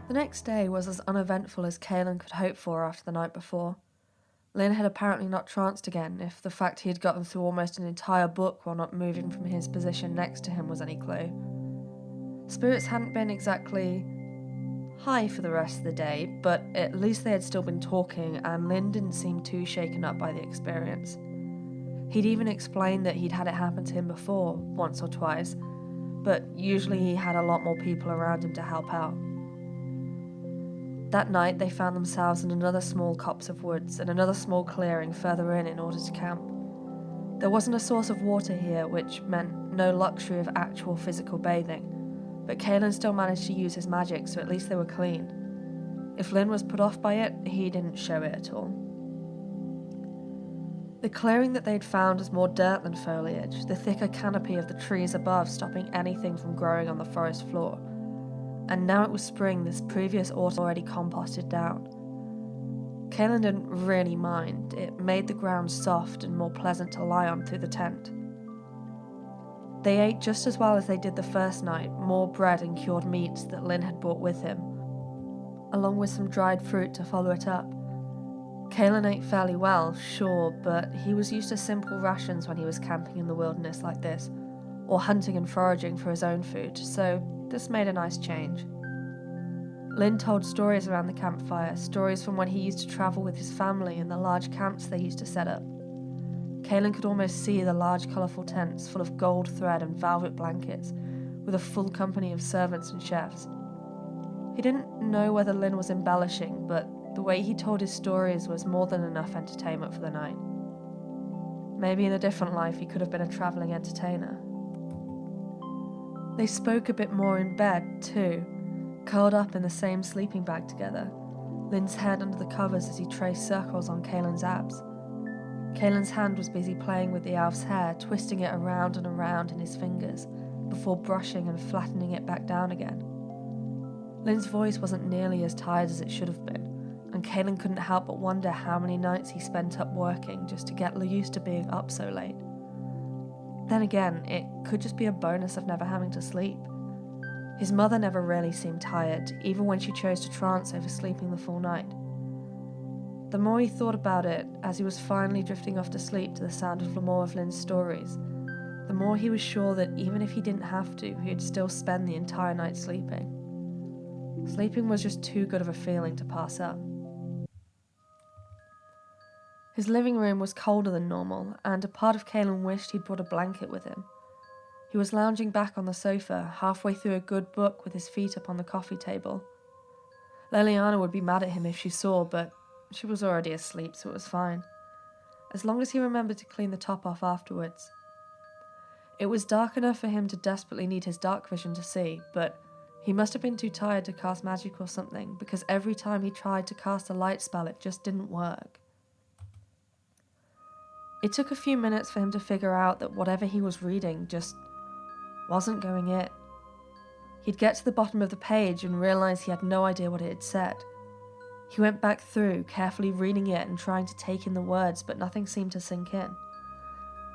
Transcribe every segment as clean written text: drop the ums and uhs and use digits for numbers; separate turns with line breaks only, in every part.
The next day was as uneventful as Caelan could hope for after the night before. Lynn had apparently not tranced again, if the fact he had gotten through almost an entire book while not moving from his position next to him was any clue. Spirits hadn't been exactly high for the rest of the day, but at least they had still been talking, and Lynn didn't seem too shaken up by the experience. He'd even explained that he'd had it happen to him before, once or twice, but usually he had a lot more people around him to help out. That night, they found themselves in another small copse of woods and another small clearing further in order to camp. There wasn't a source of water here, which meant no luxury of actual physical bathing, but Caelan still managed to use his magic, so at least they were clean. If Lynn was put off by it, he didn't show it at all. The clearing that they'd found was more dirt than foliage, the thicker canopy of the trees above stopping anything from growing on the forest floor. And now it was spring, this previous autumn already composted down. Caelan didn't really mind. It made the ground soft and more pleasant to lie on through the tent. They ate just as well as they did the first night, more bread and cured meats that Lynn had brought with him, along with some dried fruit to follow it up. Caelan ate fairly well, sure, but he was used to simple rations when he was camping in the wilderness like this, or hunting and foraging for his own food, so this made a nice change. Lynn told stories around the campfire, stories from when he used to travel with his family and the large camps they used to set up. Caelan could almost see the large colourful tents full of gold thread and velvet blankets, with a full company of servants and chefs. He didn't know whether Lynn was embellishing, but the way he told his stories was more than enough entertainment for the night. Maybe in a different life he could have been a travelling entertainer. They spoke a bit more in bed, too, curled up in the same sleeping bag together, Lynn's head under the covers as he traced circles on Caelan's abs. Caelan's hand was busy playing with the elf's hair, twisting it around and around in his fingers, before brushing and flattening it back down again. Lynn's voice wasn't nearly as tired as it should have been, and Caelan couldn't help but wonder how many nights he spent up working just to get used to being up so late. Then again, it could just be a bonus of never having to sleep. His mother never really seemed tired, even when she chose to trance over sleeping the full night. The more he thought about it, as he was finally drifting off to sleep to the sound of more of Lynn's stories, the more he was sure that even if he didn't have to, he'd still spend the entire night sleeping. Sleeping was just too good of a feeling to pass up. His living room was colder than normal, and a part of Caelan wished he'd brought a blanket with him. He was lounging back on the sofa, halfway through a good book with his feet up on the coffee table. Leliana would be mad at him if she saw, but she was already asleep, so it was fine. As long as he remembered to clean the top off afterwards. It was dark enough for him to desperately need his dark vision to see, but he must have been too tired to cast magic or something, because every time he tried to cast a light spell, it just didn't work. It took a few minutes for him to figure out that whatever he was reading just wasn't going in. He'd get to the bottom of the page and realise he had no idea what it had said. He went back through, carefully reading it and trying to take in the words, but nothing seemed to sink in.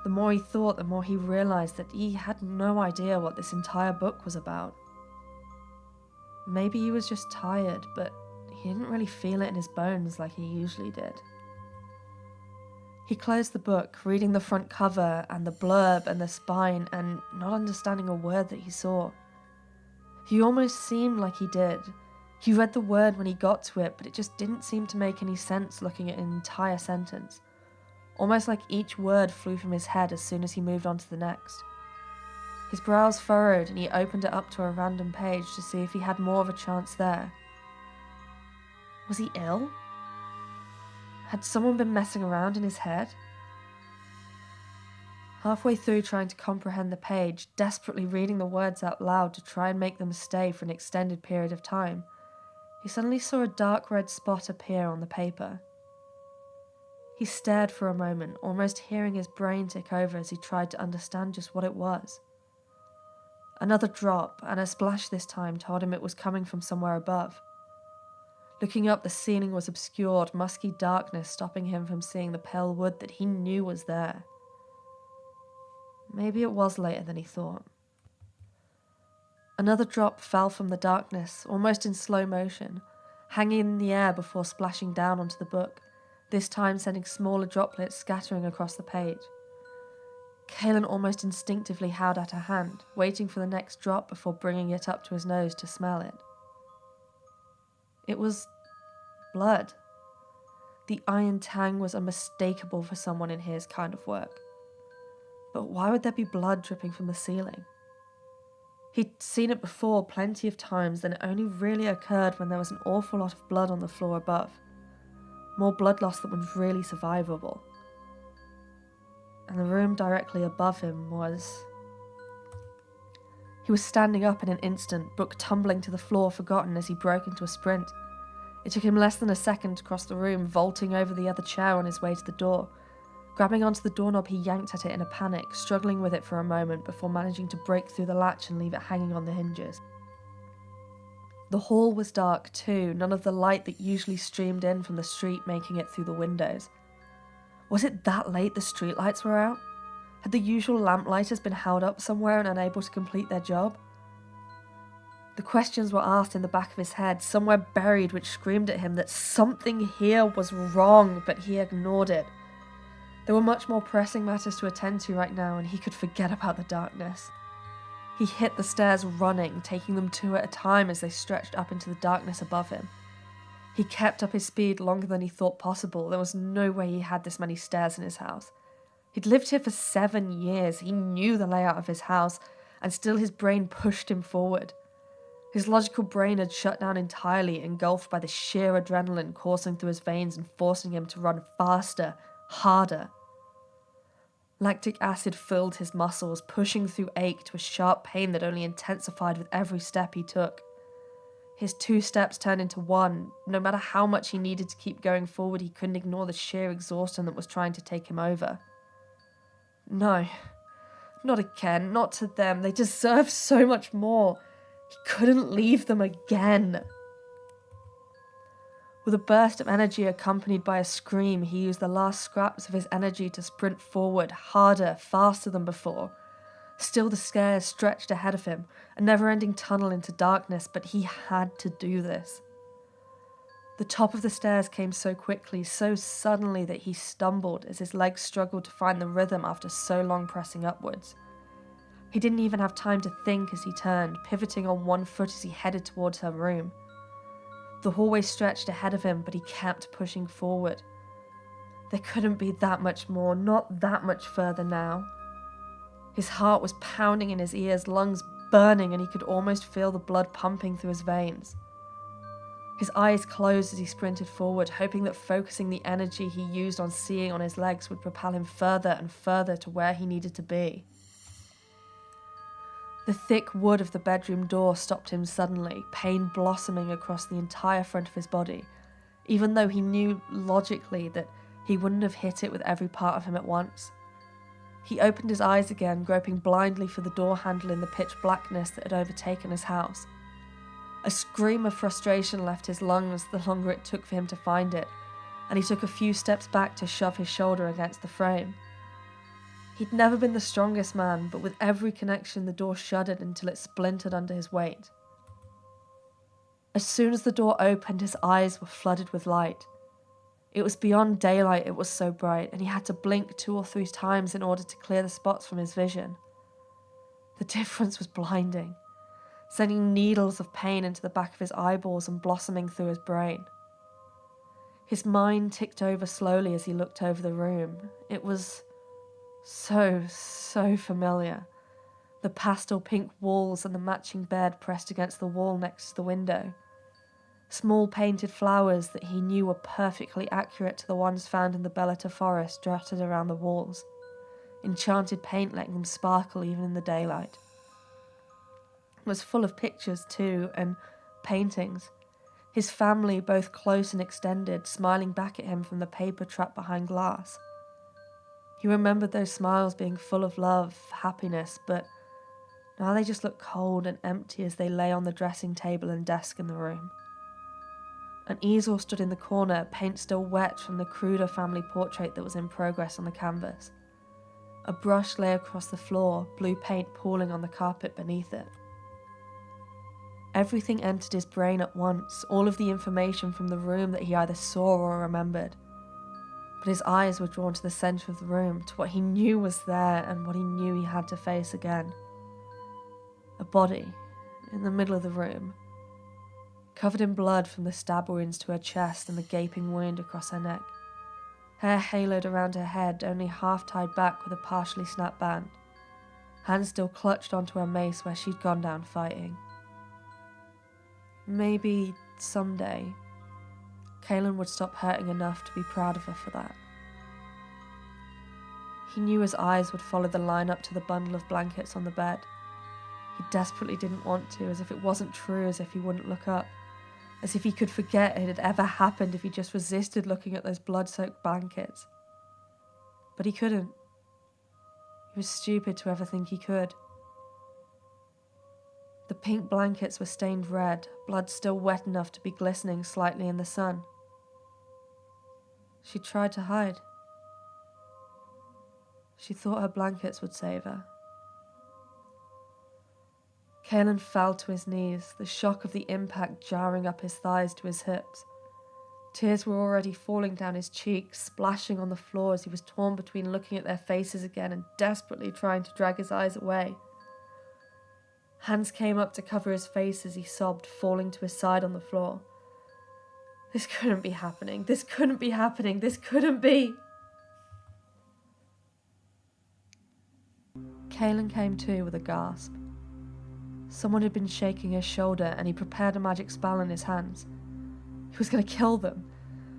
The more he thought, the more he realised that he had no idea what this entire book was about. Maybe he was just tired, but he didn't really feel it in his bones like he usually did. He closed the book, reading the front cover and the blurb and the spine and not understanding a word that he saw. He almost seemed like he did. He read the word when he got to it, but it just didn't seem to make any sense looking at an entire sentence. Almost like each word flew from his head as soon as he moved on to the next. His brows furrowed and he opened it up to a random page to see if he had more of a chance there. Was he ill? Had someone been messing around in his head? Halfway through trying to comprehend the page, desperately reading the words out loud to try and make them stay for an extended period of time, he suddenly saw a dark red spot appear on the paper. He stared for a moment, almost hearing his brain tick over as he tried to understand just what it was. Another drop, and a splash this time told him it was coming from somewhere above. Looking up, the ceiling was obscured, musky darkness stopping him from seeing the pale wood that he knew was there. Maybe it was later than he thought. Another drop fell from the darkness, almost in slow motion, hanging in the air before splashing down onto the book, this time sending smaller droplets scattering across the page. Kaelin almost instinctively held out her hand, waiting for the next drop before bringing it up to his nose to smell it. It was blood. The iron tang was unmistakable for someone in his kind of work. But why would there be blood dripping from the ceiling? He'd seen it before plenty of times, and it only really occurred when there was an awful lot of blood on the floor above. More blood loss that was really survivable. And the room directly above him was... He was standing up in an instant, book tumbling to the floor forgotten as he broke into a sprint. It took him less than a second to cross the room, vaulting over the other chair on his way to the door. Grabbing onto the doorknob, he yanked at it in a panic, struggling with it for a moment before managing to break through the latch and leave it hanging on the hinges. The hall was dark too, none of the light that usually streamed in from the street making it through the windows. Was it that late the streetlights were out? Had the usual lamplighters been held up somewhere and unable to complete their job? The questions were asked in the back of his head, somewhere buried, which screamed at him that something here was wrong, but he ignored it. There were much more pressing matters to attend to right now, and he could forget about the darkness. He hit the stairs running, taking them two at a time as they stretched up into the darkness above him. He kept up his speed longer than he thought possible. There was no way he had this many stairs in his house. He'd lived here for 7 years. He knew the layout of his house, and still his brain pushed him forward. His logical brain had shut down entirely, engulfed by the sheer adrenaline coursing through his veins and forcing him to run faster, harder. Lactic acid filled his muscles, pushing through ache to a sharp pain that only intensified with every step he took. His 2 steps turned into 1. No matter how much he needed to keep going forward, he couldn't ignore the sheer exhaustion that was trying to take him over. No, not again, not to them. They deserved so much more. He couldn't leave them again. With a burst of energy accompanied by a scream, he used the last scraps of his energy to sprint forward, harder, faster than before. Still the stairs stretched ahead of him, a never-ending tunnel into darkness, but he had to do this. The top of the stairs came so quickly, so suddenly that he stumbled as his legs struggled to find the rhythm after so long pressing upwards. He didn't even have time to think as he turned, pivoting on one foot as he headed towards her room. The hallway stretched ahead of him, but he kept pushing forward. There couldn't be that much more, not that much further now. His heart was pounding in his ears, lungs burning, and he could almost feel the blood pumping through his veins. His eyes closed as he sprinted forward, hoping that focusing the energy he used on seeing on his legs would propel him further and further to where he needed to be. The thick wood of the bedroom door stopped him suddenly, pain blossoming across the entire front of his body, even though he knew logically that he wouldn't have hit it with every part of him at once. He opened his eyes again, groping blindly for the door handle in the pitch blackness that had overtaken his house. A scream of frustration left his lungs the longer it took for him to find it, and he took a few steps back to shove his shoulder against the frame. He'd never been the strongest man, but with every connection the door shuddered until it splintered under his weight. As soon as the door opened, his eyes were flooded with light. It was beyond daylight, it was so bright, and he had to blink 2 or 3 times in order to clear the spots from his vision. The difference was blinding, sending needles of pain into the back of his eyeballs and blossoming through his brain. His mind ticked over slowly as he looked over the room. It was so familiar. The pastel pink walls and the matching bed pressed against the wall next to the window. Small painted flowers that he knew were perfectly accurate to the ones found in the Bellata forest dotted around the walls. Enchanted paint letting them sparkle even in the daylight. It was full of pictures too, and paintings. His family, both close and extended, smiling back at him from the paper trapped behind glass. He remembered those smiles being full of love, happiness, but now they just looked cold and empty as they lay on the dressing table and desk in the room. An easel stood in the corner, paint still wet from the cruder family portrait that was in progress on the canvas. A brush lay across the floor, blue paint pooling on the carpet beneath it. Everything entered his brain at once, all of the information from the room that he either saw or remembered. But his eyes were drawn to the centre of the room, to what he knew was there and what he knew he had to face again. A body, in the middle of the room, covered in blood from the stab wounds to her chest and the gaping wound across her neck. Hair haloed around her head, only half tied back with a partially snapped band. Hands still clutched onto her mace where she'd gone down fighting. Maybe someday, Kaelin would stop hurting enough to be proud of her for that. He knew his eyes would follow the line up to the bundle of blankets on the bed. He desperately didn't want to, as if it wasn't true, as if he wouldn't look up, as if he could forget it had ever happened if he just resisted looking at those blood-soaked blankets. But he couldn't. He was stupid to ever think he could. The pink blankets were stained red, blood still wet enough to be glistening slightly in the sun. She tried to hide. She thought her blankets would save her. Kaelin fell to his knees, the shock of the impact jarring up his thighs to his hips. Tears were already falling down his cheeks, splashing on the floor as he was torn between looking at their faces again and desperately trying to drag his eyes away. Hands came up to cover his face as he sobbed, falling to his side on the floor. This couldn't be happening. This couldn't be happening. This couldn't be. Kaelin came to with a gasp. Someone had been shaking his shoulder and he prepared a magic spell in his hands. He was going to kill them.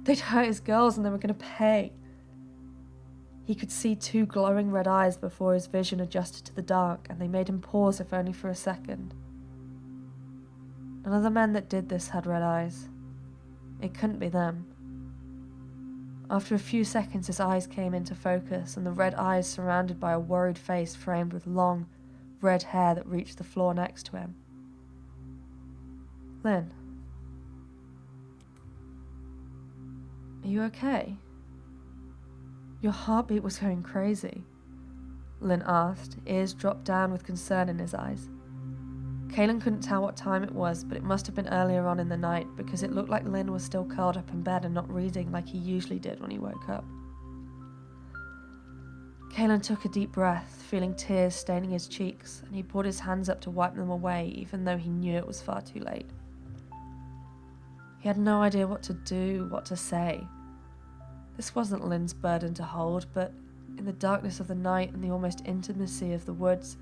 They'd hurt his girls and they were going to pay. He could see two glowing red eyes before his vision adjusted to the dark, and they made him pause if only for a second. None of the men that did this had red eyes. It couldn't be them. After a few seconds, his eyes came into focus, and the red eyes surrounded by a worried face framed with long, red hair that reached the floor next to him. Lynn. Are you okay? Your heartbeat was going crazy, Lynn asked, ears dropped down with concern in his eyes. Kaelin couldn't tell what time it was, but it must have been earlier on in the night because it looked like Lynn was still curled up in bed and not reading like he usually did when he woke up. Kaelin took a deep breath, feeling tears staining his cheeks, and he put his hands up to wipe them away even though he knew it was far too late. He had no idea what to do, what to say. This wasn't Lynn's burden to hold, but in the darkness of the night and the almost intimacy of the woods,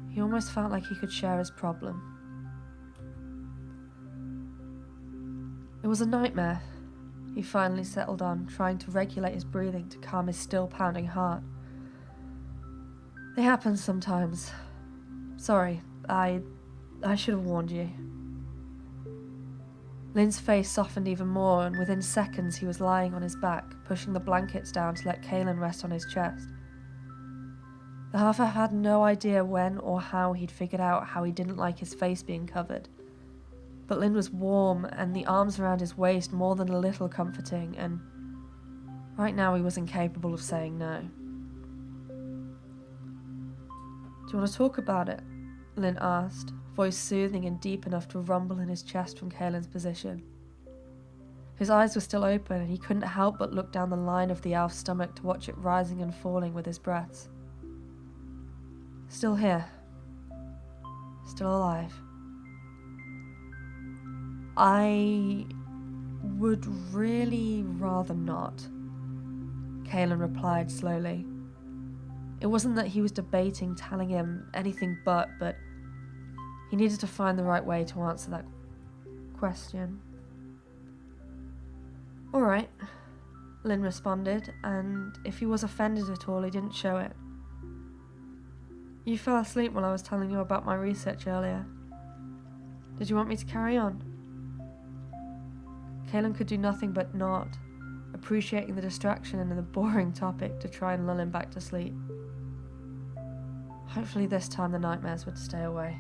he almost felt like he could share his problem. It was a nightmare, he finally settled on, trying to regulate his breathing to calm his still pounding heart. They happen sometimes. Sorry, I should have warned you. Lynn's face softened even more, and within seconds he was lying on his back, pushing the blankets down to let Kaelin rest on his chest. The half-elf had no idea when or how he'd figured out how he didn't like his face being covered. But Lynn was warm, and the arms around his waist more than a little comforting, and right now he was incapable of saying no. Do you want to talk about it? Lynn asked, voice soothing and deep enough to rumble in his chest from Kaelin's position. His eyes were still open, and he couldn't help but look down the line of the elf's stomach to watch it rising and falling with his breaths. Still here. Still alive. I would really rather not, Kaelin replied slowly. It wasn't that he was debating telling him anything but he needed to find the right way to answer that question. All right, Lynn responded, and if he was offended at all, he didn't show it. You fell asleep while I was telling you about my research earlier. Did you want me to carry on? Kaelin could do nothing but nod, appreciating the distraction and the boring topic to try and lull him back to sleep. Hopefully this time the nightmares would stay away.